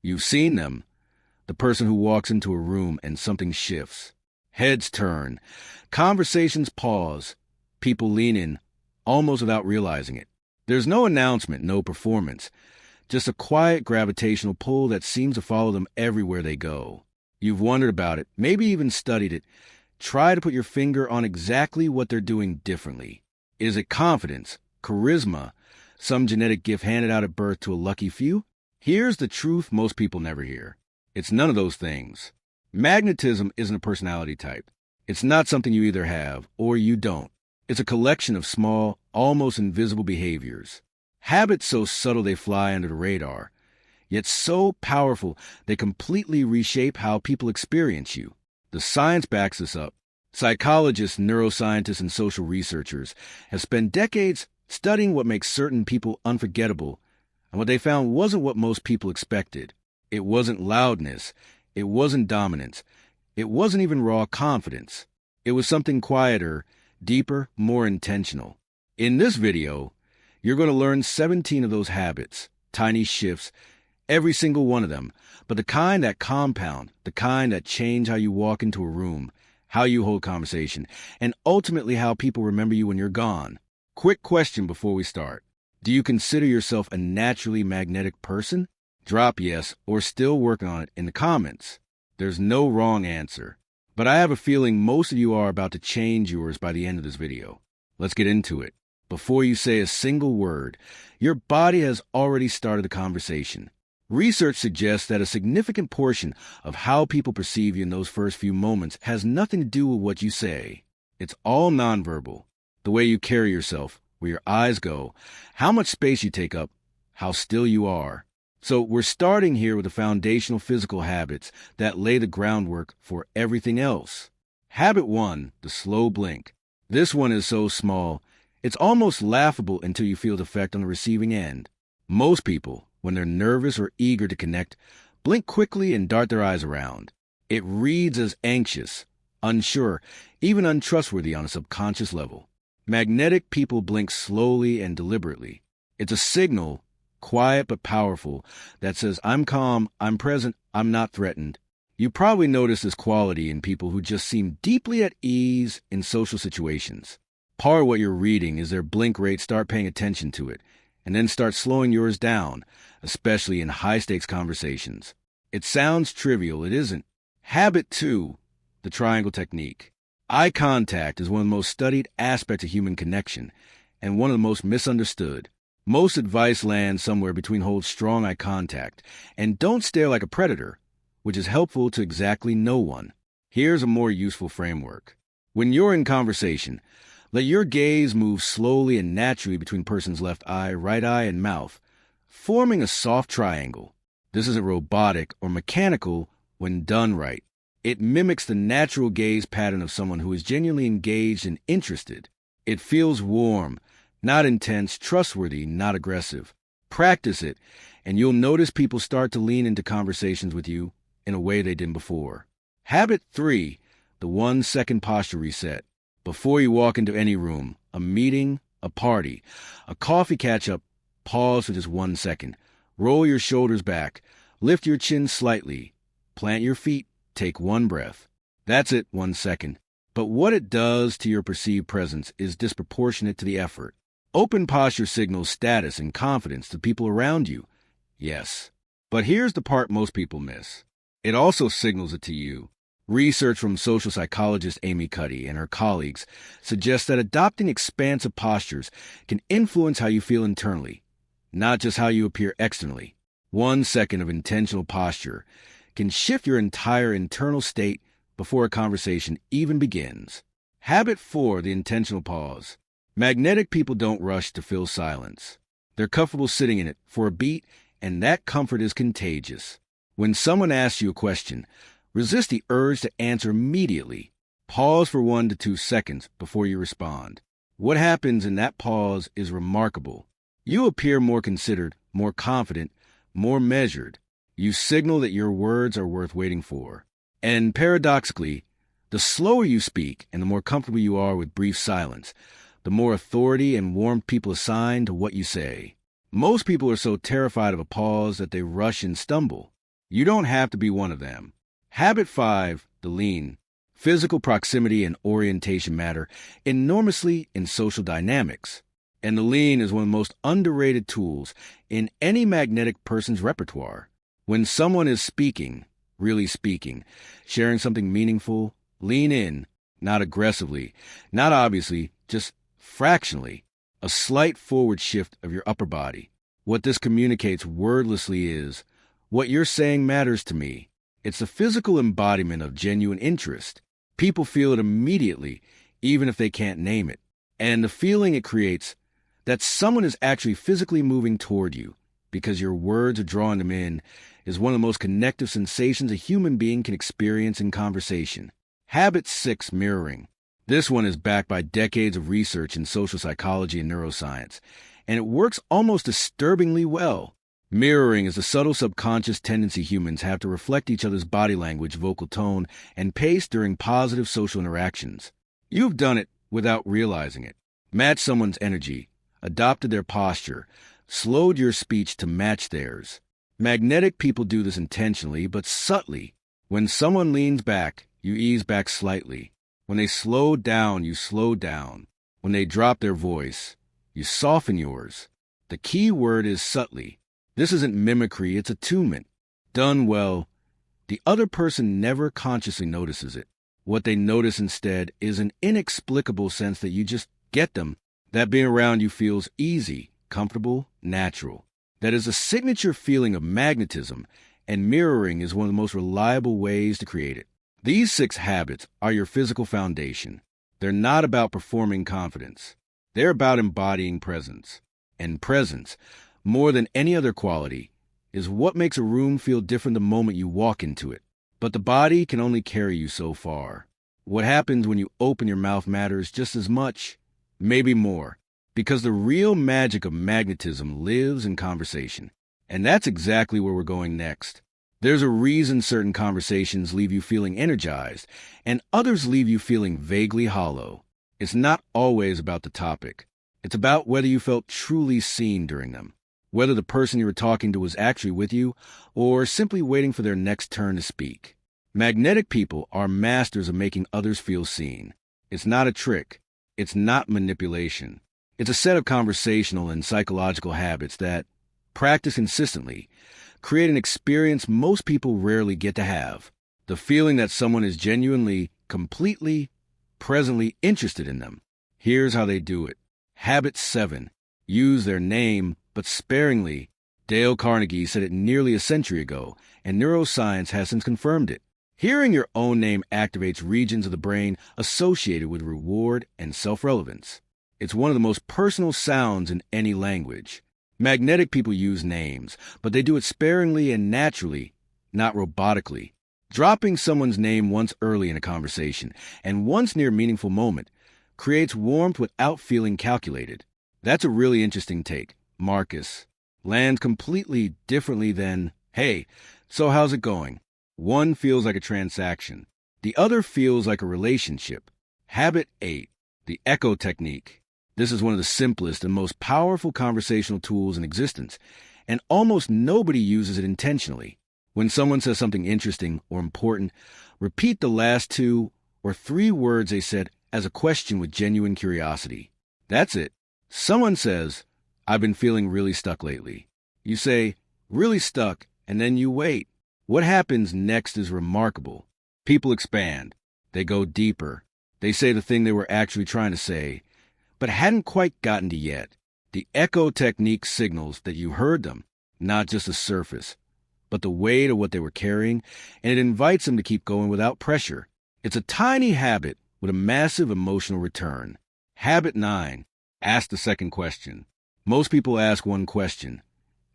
You've seen them. The person who walks into a room and something shifts. Heads turn. Conversations pause. People lean in, almost without realizing it. There's no announcement, no performance. Just a quiet gravitational pull that seems to follow them everywhere they go. You've wondered about it, maybe even studied it. Try to put your finger on exactly what they're doing differently. Is it confidence, charisma, some genetic gift handed out at birth to a lucky few? Here's the truth most people never hear. It's none of those things. Magnetism isn't a personality type. It's not something you either have or you don't. It's a collection of small, almost invisible behaviors. Habits so subtle they fly under the radar, yet so powerful they completely reshape how people experience you. The science backs this up. Psychologists, neuroscientists, and social researchers have spent decades studying what makes certain people unforgettable, and what they found wasn't what most people expected. It wasn't loudness. It wasn't dominance. It wasn't even raw confidence. It was something quieter, deeper, more intentional. In this video, you're going to learn 17 of those habits, tiny shifts, every single one of them, but the kind that compound, the kind that change how you walk into a room, how you hold conversation, and ultimately how people remember you when you're gone. Quick question before we start. Do you consider yourself a naturally magnetic person? Drop yes or still working on it in the comments. There's no wrong answer, but I have a feeling most of you are about to change yours by the end of this video. Let's get into it. Before you say a single word, your body has already started the conversation. Research suggests that a significant portion of how people perceive you in those first few moments has nothing to do with what you say. It's all nonverbal. The way you carry yourself, where your eyes go, how much space you take up, how still you are. So we're starting here with the foundational physical habits that lay the groundwork for everything else. Habit 1, the slow blink. This one is so small, it's almost laughable until you feel the effect on the receiving end. Most people, when they're nervous or eager to connect, blink quickly and dart their eyes around. It reads as anxious, unsure, even untrustworthy on a subconscious level. Magnetic people blink slowly and deliberately. It's a signal, quiet but powerful, that says, I'm calm, I'm present, I'm not threatened. You probably notice this quality in people who just seem deeply at ease in social situations. Part of what you're reading is their blink rate. Start paying attention to it, and then start slowing yours down, especially in high-stakes conversations. It sounds trivial, it isn't. Habit 2, the triangle technique. Eye contact is one of the most studied aspects of human connection, and one of the most misunderstood. Most advice lands somewhere between hold strong eye contact and don't stare like a predator, which is helpful to exactly no one. Here's a more useful framework. When you're in conversation, let your gaze move slowly and naturally between person's left eye, right eye, and mouth, forming a soft triangle. This isn't robotic or mechanical when done right. It mimics the natural gaze pattern of someone who is genuinely engaged and interested. It feels warm, not intense, trustworthy, not aggressive. Practice it, and you'll notice people start to lean into conversations with you in a way they didn't before. Habit 3, the 1-second posture reset. Before you walk into any room, a meeting, a party, a coffee catch-up, pause for just 1 second. Roll your shoulders back. Lift your chin slightly. Plant your feet. Take 1 breath. That's it, 1 second. But what it does to your perceived presence is disproportionate to the effort. Open posture signals status and confidence to people around you. Yes. But here's the part most people miss. It also signals it to you. Research from social psychologist Amy Cuddy and her colleagues suggests that adopting expansive postures can influence how you feel internally, not just how you appear externally. 1 second of intentional posture can shift your entire internal state before a conversation even begins. Habit 4, the intentional pause. Magnetic people don't rush to fill silence. They're comfortable sitting in it for a beat, and that comfort is contagious. When someone asks you a question, resist the urge to answer immediately. Pause for 1 to 2 seconds before you respond. What happens in that pause is remarkable. You appear more considered, more confident, more measured. You signal that your words are worth waiting for. And paradoxically, the slower you speak and the more comfortable you are with brief silence, the more authority and warmth people assign to what you say. Most people are so terrified of a pause that they rush and stumble. You don't have to be one of them. Habit 5, the lean. Physical proximity and orientation matter enormously in social dynamics, and the lean is one of the most underrated tools in any magnetic person's repertoire. When someone is speaking, really speaking, sharing something meaningful, lean in, not aggressively, not obviously, just fractionally, a slight forward shift of your upper body. What this communicates wordlessly is, what you're saying matters to me. It's a physical embodiment of genuine interest. People feel it immediately, even if they can't name it. And the feeling it creates, that someone is actually physically moving toward you, because your words are drawing them in, is one of the most connective sensations a human being can experience in conversation. Habit 6, mirroring. This one is backed by decades of research in social psychology and neuroscience, and it works almost disturbingly well. Mirroring is a subtle subconscious tendency humans have to reflect each other's body language, vocal tone, and pace during positive social interactions. You've done it without realizing it. Match someone's energy, adopted their posture, slowed your speech to match theirs. Magnetic people do this intentionally, but subtly. When someone leans back, you ease back slightly. When they slow down, you slow down. When they drop their voice, you soften yours. The key word is subtly. This isn't mimicry, it's attunement. Done well, the other person never consciously notices it. What they notice instead is an inexplicable sense that you just get them, that being around you feels easy, comfortable, natural. That is a signature feeling of magnetism, and mirroring is one of the most reliable ways to create it. These 6 habits are your physical foundation. They're not about performing confidence. They're about embodying presence. And presence, more than any other quality, is what makes a room feel different the moment you walk into it. But the body can only carry you so far. What happens when you open your mouth matters just as much, maybe more, because the real magic of magnetism lives in conversation. And that's exactly where we're going next. There's a reason certain conversations leave you feeling energized, and others leave you feeling vaguely hollow. It's not always about the topic. It's about whether you felt truly seen during them. Whether the person you were talking to was actually with you, or simply waiting for their next turn to speak. Magnetic people are masters of making others feel seen. It's not a trick. It's not manipulation. It's a set of conversational and psychological habits that, practiced consistently, create an experience most people rarely get to have. The feeling that someone is genuinely, completely, presently interested in them. Here's how they do it. Habit 7. Use their name, but sparingly. Dale Carnegie said it nearly a century ago, and neuroscience has since confirmed it. Hearing your own name activates regions of the brain associated with reward and self-relevance. It's one of the most personal sounds in any language. Magnetic people use names, but they do it sparingly and naturally, not robotically. Dropping someone's name once early in a conversation, and once near a meaningful moment, creates warmth without feeling calculated. That's a really interesting take. Marcus, lands completely differently than, hey, so how's it going? One feels like a transaction. The other feels like a relationship. Habit 8, the echo technique. This is one of the simplest and most powerful conversational tools in existence, and almost nobody uses it intentionally. When someone says something interesting or important, repeat the last 2 or 3 words they said as a question with genuine curiosity. That's it. Someone says, I've been feeling really stuck lately. You say, really stuck, and then you wait. What happens next is remarkable. People expand. They go deeper. They say the thing they were actually trying to say, but hadn't quite gotten to yet. The echo technique signals that you heard them, not just the surface, but the weight of what they were carrying, and it invites them to keep going without pressure. It's a tiny habit with a massive emotional return. Habit 9. Ask the second question. Most people ask one question,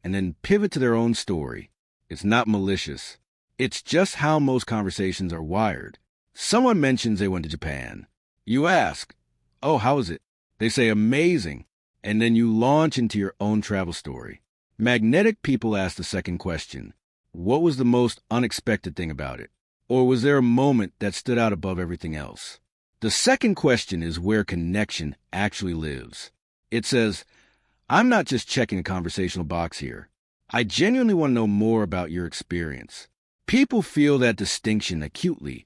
and then pivot to their own story. It's not malicious. It's just how most conversations are wired. Someone mentions they went to Japan. You ask, oh, how was it? They say, amazing. And then you launch into your own travel story. Magnetic people ask the second question. What was the most unexpected thing about it? Or was there a moment that stood out above everything else? The second question is where connection actually lives. It says, I'm not just checking a conversational box here. I genuinely want to know more about your experience. People feel that distinction acutely,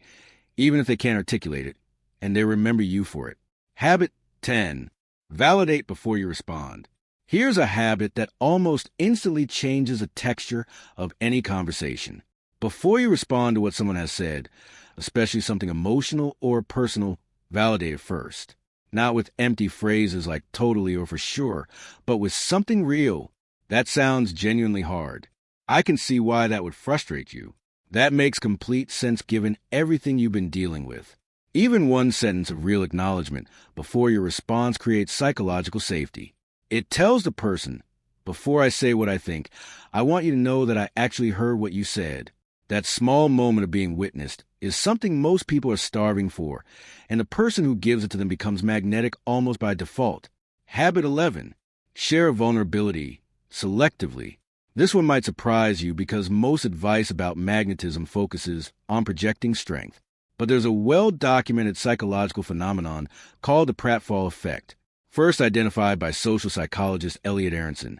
even if they can't articulate it, and they remember you for it. Habit 10. Validate before you respond. Here's a habit that almost instantly changes the texture of any conversation. Before you respond to what someone has said, especially something emotional or personal, validate it first. Not with empty phrases like totally or for sure, but with something real. That sounds genuinely hard. I can see why that would frustrate you. That makes complete sense given everything you've been dealing with. Even one sentence of real acknowledgement before your response creates psychological safety. It tells the person, before I say what I think, I want you to know that I actually heard what you said. That small moment of being witnessed is something most people are starving for, and the person who gives it to them becomes magnetic almost by default. Habit 11. Share vulnerability selectively. This one might surprise you because most advice about magnetism focuses on projecting strength. But there's a well-documented psychological phenomenon called the pratfall effect, first identified by social psychologist Elliot Aronson,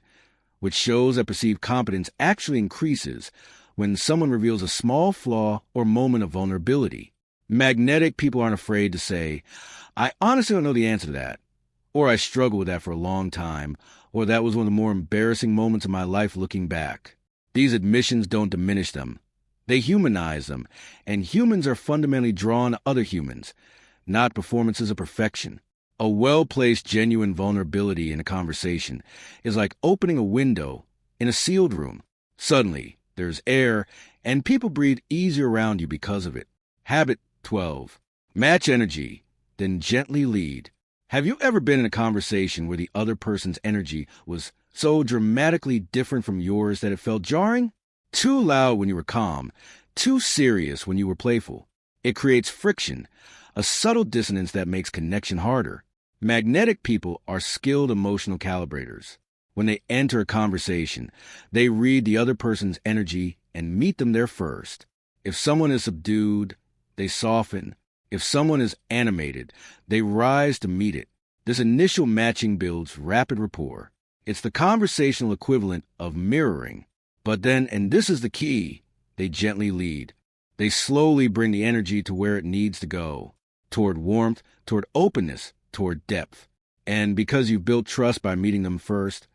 which shows that perceived competence actually increases when someone reveals a small flaw or moment of vulnerability. Magnetic people aren't afraid to say, I honestly don't know the answer to that, or I struggled with that for a long time, or that was one of the more embarrassing moments of my life looking back. These admissions don't diminish them. They humanize them, and humans are fundamentally drawn to other humans, not performances of perfection. A well-placed, genuine vulnerability in a conversation is like opening a window in a sealed room. Suddenly, there's air, and people breathe easier around you because of it. Habit 12. Match energy, then gently lead. Have you ever been in a conversation where the other person's energy was so dramatically different from yours that it felt jarring? Too loud when you were calm, too serious when you were playful. It creates friction, a subtle dissonance that makes connection harder. Magnetic people are skilled emotional calibrators. When they enter a conversation, they read the other person's energy and meet them there first. If someone is subdued, they soften. If someone is animated, they rise to meet it. This initial matching builds rapid rapport. It's the conversational equivalent of mirroring. But then, and this is the key, they gently lead. They slowly bring the energy to where it needs to go, toward warmth, toward openness, toward depth. And because you've built trust by meeting them first,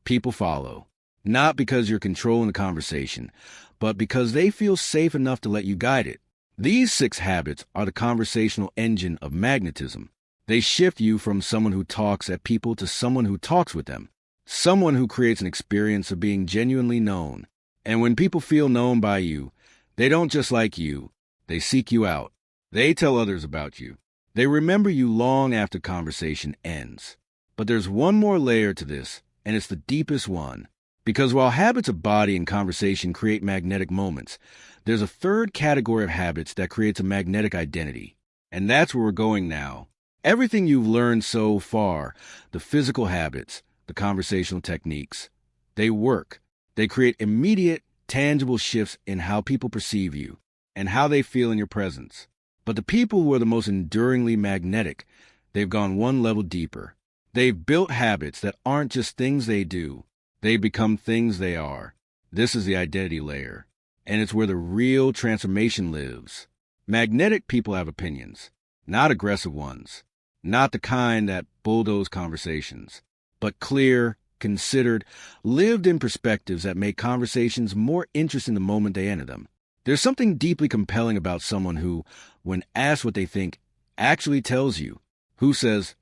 people follow. Not because you're controlling the conversation, but because they feel safe enough to let you guide it. These 6 habits are the conversational engine of magnetism. They shift you from someone who talks at people to someone who talks with them. Someone who creates an experience of being genuinely known. And when people feel known by you, they don't just like you, they seek you out. They tell others about you. They remember you long after conversation ends. But there's one more layer to this, and it's the deepest one. Because while habits of body and conversation create magnetic moments, there's a third category of habits that creates a magnetic identity. And that's where we're going now. Everything you've learned so far, the physical habits, the conversational techniques, they work. They create immediate, tangible shifts in how people perceive you and how they feel in your presence. But the people who are the most enduringly magnetic, they've gone one level deeper. They've built habits that aren't just things they do. They become things they are. This is the identity layer, and it's where the real transformation lives. Magnetic people have opinions, not aggressive ones, not the kind that bulldoze conversations, but clear, considered, lived-in perspectives that make conversations more interesting the moment they enter them. There's something deeply compelling about someone who, when asked what they think, actually tells you, who says,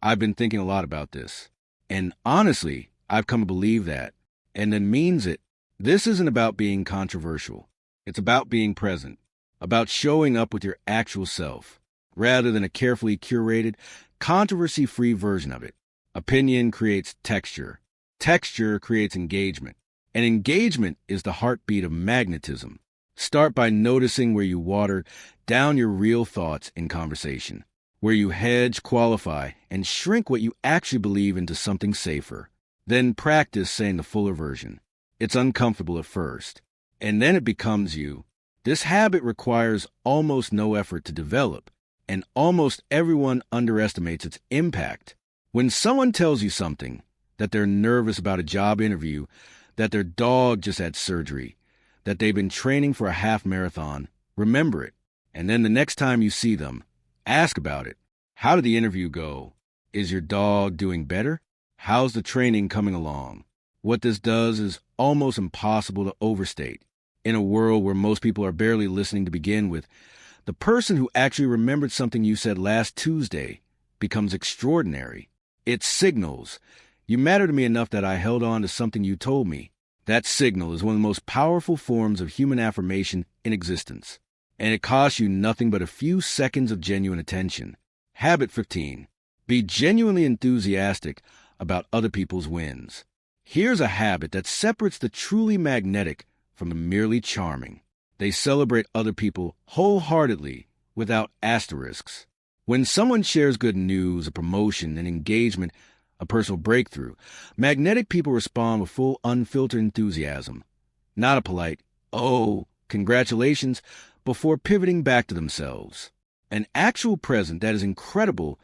I've been thinking a lot about this. And honestly, I've come to believe that, and then means it. This isn't about being controversial. It's about being present, about showing up with your actual self, rather than a carefully curated, controversy-free version of it. Opinion creates texture. Texture creates engagement. And engagement is the heartbeat of magnetism. Start by noticing where you water down your real thoughts in conversation, where you hedge, qualify, and shrink what you actually believe into something safer. Then practice saying the fuller version. It's uncomfortable at first, and then it becomes you. This habit requires almost no effort to develop, and almost everyone underestimates its impact. When someone tells you something, that they're nervous about a job interview, that their dog just had surgery, that they've been training for a half marathon, remember it. And then the next time you see them, ask about it. How did the interview go? Is your dog doing better? How's the training coming along? What this does is almost impossible to overstate. In a world where most people are barely listening to begin with, the person who actually remembered something you said last Tuesday becomes extraordinary. It signals, you matter to me enough that I held on to something you told me. That signal is one of the most powerful forms of human affirmation in existence, and it costs you nothing but a few seconds of genuine attention. Habit 15. Be genuinely enthusiastic about other people's wins. Here's a habit that separates the truly magnetic from the merely charming. They celebrate other people wholeheartedly without asterisks. When someone shares good news, a promotion, an engagement, a personal breakthrough, magnetic people respond with full, unfiltered enthusiasm. Not a polite, "Oh, congratulations," before pivoting back to themselves. An actual present that is incredible.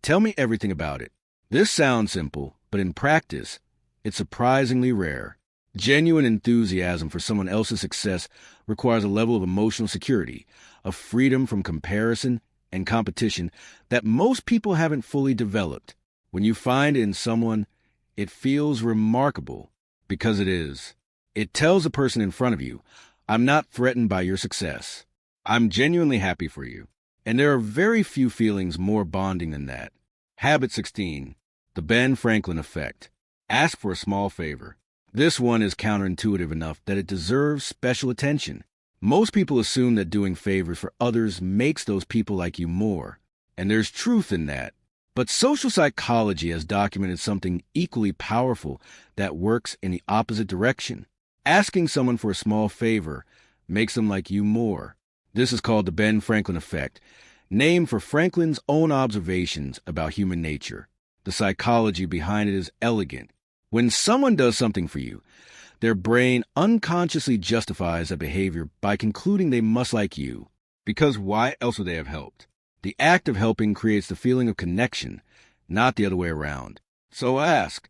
Tell me everything about it. This sounds simple, but in practice, it's surprisingly rare. Genuine enthusiasm for someone else's success requires a level of emotional security, of freedom from comparison and competition that most people haven't fully developed. When you find it in someone, it feels remarkable because it is. It tells the person in front of you, I'm not threatened by your success. I'm genuinely happy for you. And there are very few feelings more bonding than that. Habit 16. The Ben Franklin effect. Ask for a small favor. This one is counterintuitive enough that it deserves special attention. Most people assume that doing favors for others makes those people like you more, and there's truth in that. But social psychology has documented something equally powerful that works in the opposite direction. Asking someone for a small favor makes them like you more. This is called the Ben Franklin effect, named for Franklin's own observations about human nature. The psychology behind it is elegant. When someone does something for you, their brain unconsciously justifies that behavior by concluding they must like you, because why else would they have helped? The act of helping creates the feeling of connection, not the other way around. So ask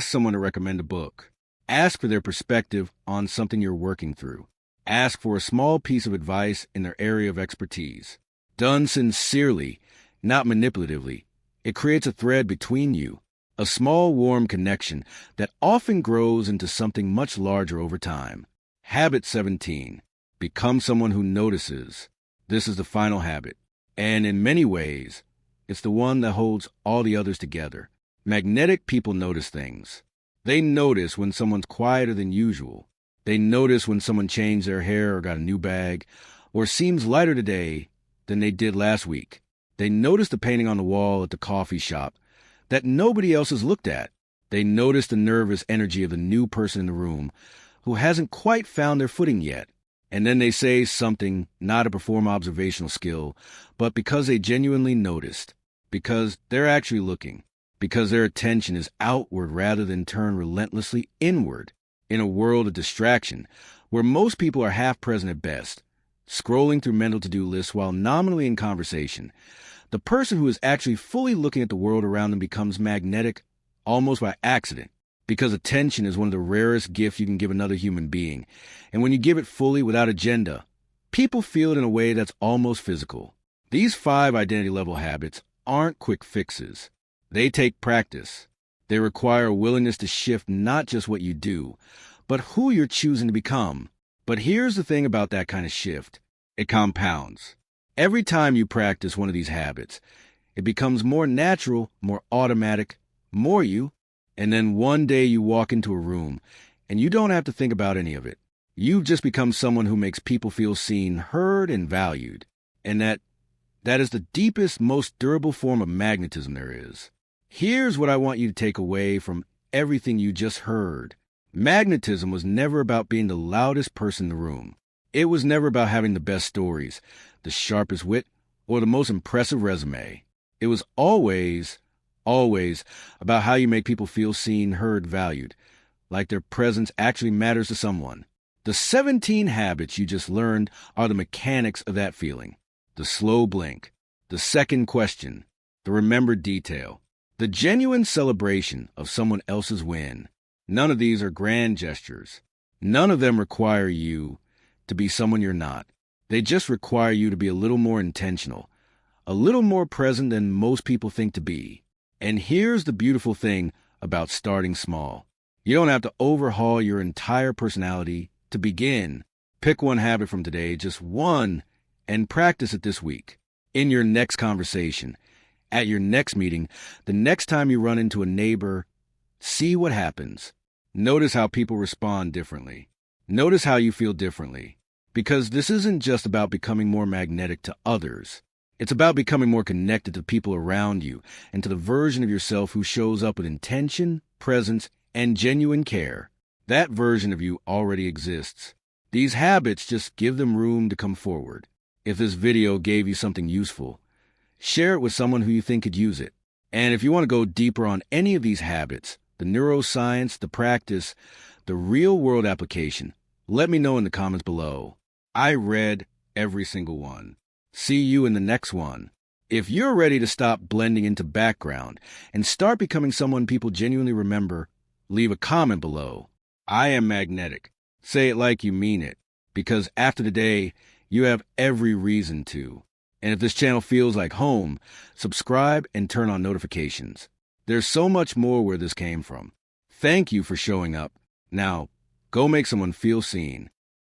someone to recommend a book. Ask for their perspective on something you're working through. Ask for a small piece of advice in their area of expertise. Done sincerely, not manipulatively, it creates a thread between you. A small, warm connection that often grows into something much larger over time. Habit 17. Become someone who notices. This is the final habit. And in many ways, it's the one that holds all the others together. Magnetic people notice things. They notice when someone's quieter than usual. They notice when someone changed their hair or got a new bag, or seems lighter today than they did last week. They notice the painting on the wall at the coffee shop that nobody else has looked at. They notice the nervous energy of the new person in the room who hasn't quite found their footing yet. And then they say something not to perform observational skill, but because they genuinely noticed, because they're actually looking, because their attention is outward rather than turned relentlessly inward. In a world of distraction, where most people are half present at best, scrolling through mental to-do lists while nominally in conversation, the person who is actually fully looking at the world around them becomes magnetic almost by accident, because attention is one of the rarest gifts you can give another human being. And when you give it fully without agenda, people feel it in a way that's almost physical. These 5 identity level habits aren't quick fixes. They take practice. They require a willingness to shift not just what you do, but who you're choosing to become. But here's the thing about that kind of shift. It compounds. Every time you practice one of these habits, it becomes more natural, more automatic, more you. And then one day you walk into a room and you don't have to think about any of it. You've just become someone who makes people feel seen, heard, and valued. And that is the deepest, most durable form of magnetism there is. Here's what I want you to take away from everything you just heard. Magnetism was never about being the loudest person in the room. It was never about having the best stories, the sharpest wit, or the most impressive resume. It was always about how you make people feel seen, heard, valued, like their presence actually matters to someone. The 17 habits you just learned are the mechanics of that feeling. The slow blink, the second question, the remembered detail, the genuine celebration of someone else's win. None of these are grand gestures. None of them require you to be someone you're not. They just require you to be a little more intentional, a little more present than most people think to be. And here's the beautiful thing about starting small. You don't have to overhaul your entire personality to begin. Pick one habit from today, just one, and practice it this week. In your next conversation, at your next meeting, the next time you run into a neighbor, see what happens. Notice how people respond differently. Notice how you feel differently. Because this isn't just about becoming more magnetic to others. It's about becoming more connected to people around you and to the version of yourself who shows up with intention, presence, and genuine care. That version of you already exists. These habits just give them room to come forward. If this video gave you something useful, share it with someone who you think could use it. And if you want to go deeper on any of these habits, the neuroscience, the practice, the real-world application, let me know in the comments below. I read every single one. See you in the next one. If you're ready to stop blending into background and start becoming someone people genuinely remember, leave a comment below. I am magnetic. Say it like you mean it, because after today, you have every reason to. And if this channel feels like home, subscribe and turn on notifications. There's so much more where this came from. Thank you for showing up. Now, go make someone feel seen.